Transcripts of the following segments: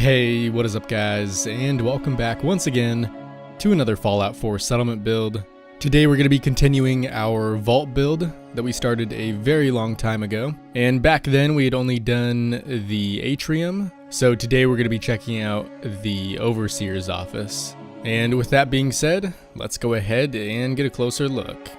Hey, what is up guys, and welcome back once again to another Fallout 4 settlement build. Today we're going to be continuing our vault build that we started a very long time ago. And back then we had only done the atrium, so today we're going to be checking out the overseer's office. And with that being said, let's go ahead and get a closer look.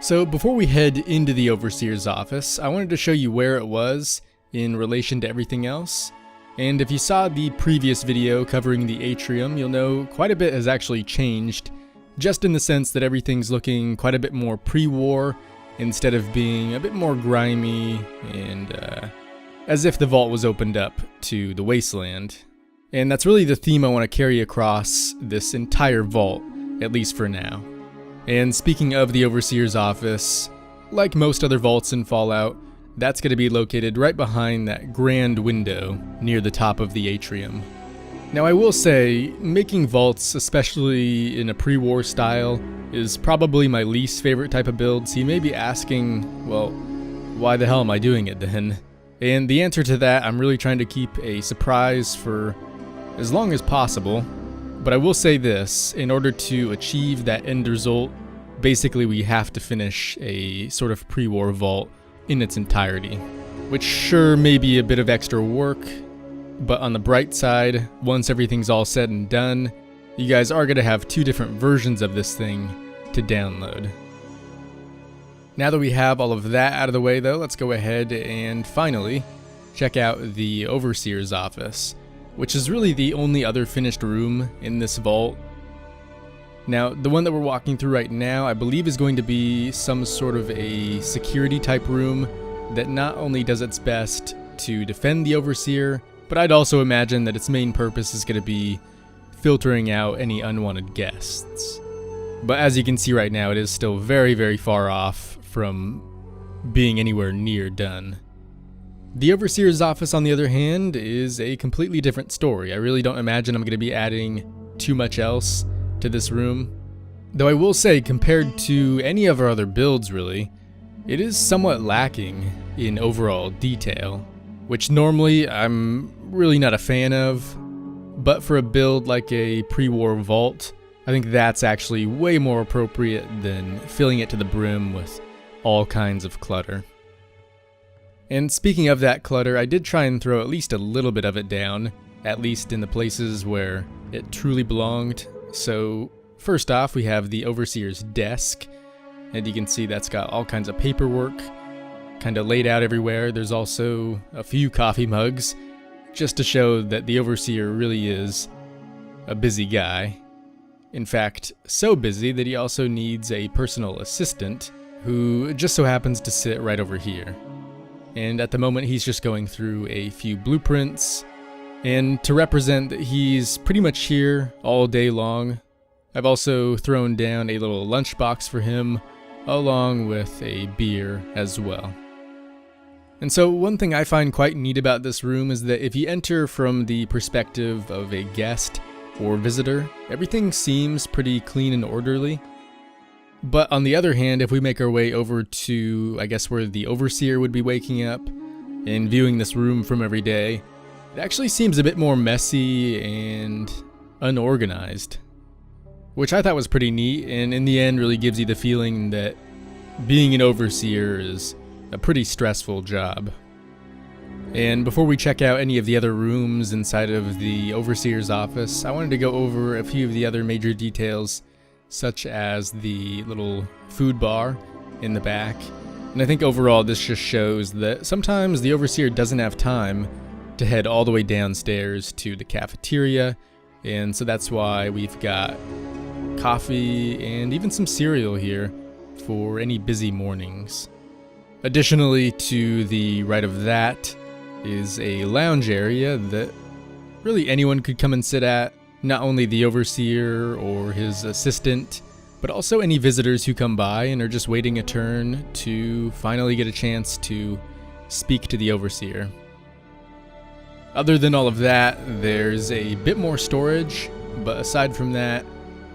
So before we head into the overseer's office, I wanted to show you where it was in relation to everything else. And if you saw the previous video covering the atrium, you'll know quite a bit has actually changed, just in the sense that everything's looking quite a bit more pre-war, instead of being a bit more grimy and as if the vault was opened up to the wasteland. And that's really the theme I want to carry across this entire vault, at least for now. And speaking of the overseer's office, like most other vaults in Fallout, that's going to be located right behind that grand window near the top of the atrium. Now I will say, making vaults, especially in a pre-war style, is probably my least favorite type of build, so you may be asking, well, why the hell am I doing it then? And the answer to that, I'm really trying to keep a surprise for as long as possible. But I will say this, in order to achieve that end result, basically we have to finish a sort of pre-war vault in its entirety, which sure may be a bit of extra work, but on the bright side, once everything's all said and done, you guys are going to have two different versions of this thing to download. Now that we have all of that out of the way though, let's go ahead and finally check out the overseer's office, which is really the only other finished room in this vault. Now, the one that we're walking through right now, I believe is going to be some sort of a security type room that not only does its best to defend the overseer, but I'd also imagine that its main purpose is going to be filtering out any unwanted guests. But as you can see right now, it is still very, very far off from being anywhere near done. The overseer's office, on the other hand, is a completely different story. I really don't imagine I'm going to be adding too much else to this room. Though I will say, compared to any of our other builds really, it is somewhat lacking in overall detail, which normally I'm really not a fan of, but for a build like a pre-war vault, I think that's actually way more appropriate than filling it to the brim with all kinds of clutter. And speaking of that clutter, I did try and throw at least a little bit of it down, at least in the places where it truly belonged. So first off, we have the overseer's desk, and you can see that's got all kinds of paperwork kind of laid out everywhere. There's also a few coffee mugs, just to show that the overseer really is a busy guy. In fact, so busy that he also needs a personal assistant who just so happens to sit right over here. And at the moment he's just going through a few blueprints, and to represent that he's pretty much here all day long, I've also thrown down a little lunchbox for him, along with a beer as well. And so one thing I find quite neat about this room is that if you enter from the perspective of a guest or visitor, everything seems pretty clean and orderly. But on the other hand, if we make our way over to, I guess, where the overseer would be waking up and viewing this room from every day, it actually seems a bit more messy and unorganized, which I thought was pretty neat, and in the end really gives you the feeling that being an overseer is a pretty stressful job. And before we check out any of the other rooms inside of the overseer's office, I wanted to go over a few of the other major details, such as the little food bar in the back. And I think overall this just shows that sometimes the overseer doesn't have time to head all the way downstairs to the cafeteria, and so that's why we've got coffee and even some cereal here for any busy mornings. Additionally, to the right of that is a lounge area that really anyone could come and sit at, not only the overseer or his assistant, but also any visitors who come by and are just waiting a turn to finally get a chance to speak to the overseer. Other than all of that, there's a bit more storage, but aside from that,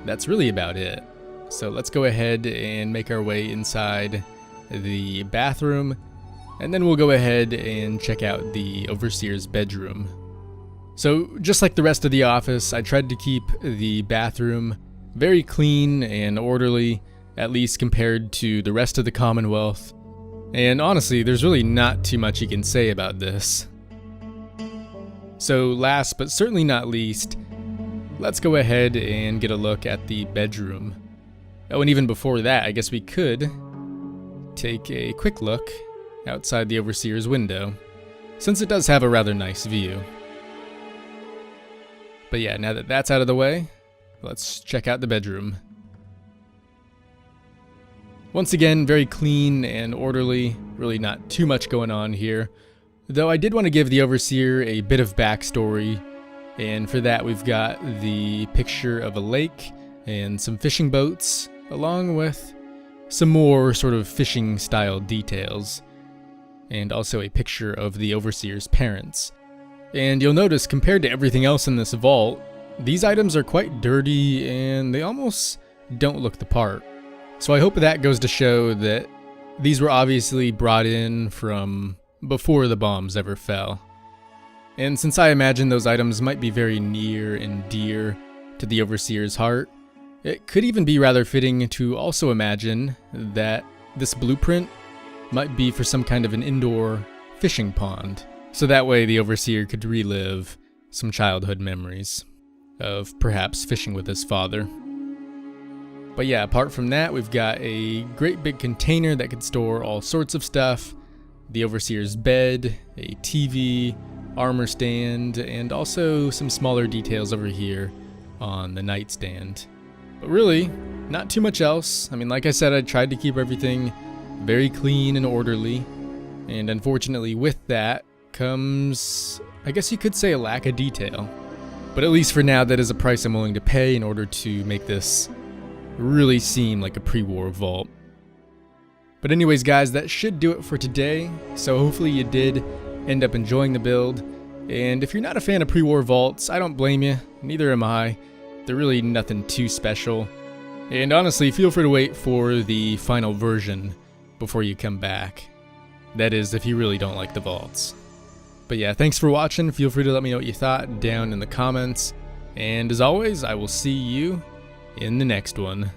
that's really about it. So let's go ahead and make our way inside the bathroom, and then we'll go ahead and check out the overseer's bedroom. So just like the rest of the office, I tried to keep the bathroom very clean and orderly, at least compared to the rest of the Commonwealth. And honestly, there's really not too much you can say about this. So last but certainly not least, let's go ahead and get a look at the bedroom. Oh, and even before that, I guess we could take a quick look outside the overseer's window, since it does have a rather nice view. But yeah, now that that's out of the way, let's check out the bedroom. Once again, very clean and orderly, really not too much going on here. Though I did want to give the overseer a bit of backstory, and for that we've got the picture of a lake and some fishing boats, along with some more sort of fishing style details, and also a picture of the overseer's parents. And you'll notice, compared to everything else in this vault, these items are quite dirty and they almost don't look the part. So I hope that goes to show that these were obviously brought in from before the bombs ever fell. And since I imagine those items might be very near and dear to the overseer's heart, it could even be rather fitting to also imagine that this blueprint might be for some kind of an indoor fishing pond. So that way the overseer could relive some childhood memories of perhaps fishing with his father. But yeah, apart from that, we've got a great big container that could store all sorts of stuff, the overseer's bed, a TV, armor stand, and also some smaller details over here on the nightstand. But really, not too much else. I mean, like I said, I tried to keep everything very clean and orderly, and unfortunately with that comes, I guess you could say, a lack of detail. But at least for now, that is a price I'm willing to pay in order to make this really seem like a pre-war vault. But anyways guys, that should do it for today. So hopefully you did end up enjoying the build. And if you're not a fan of pre-war vaults, I don't blame you, neither am I. They're really nothing too special. And honestly, feel free to wait for the final version before you come back. That is, if you really don't like the vaults. But yeah, thanks for watching. Feel free to let me know what you thought down in the comments. And as always, I will see you in the next one.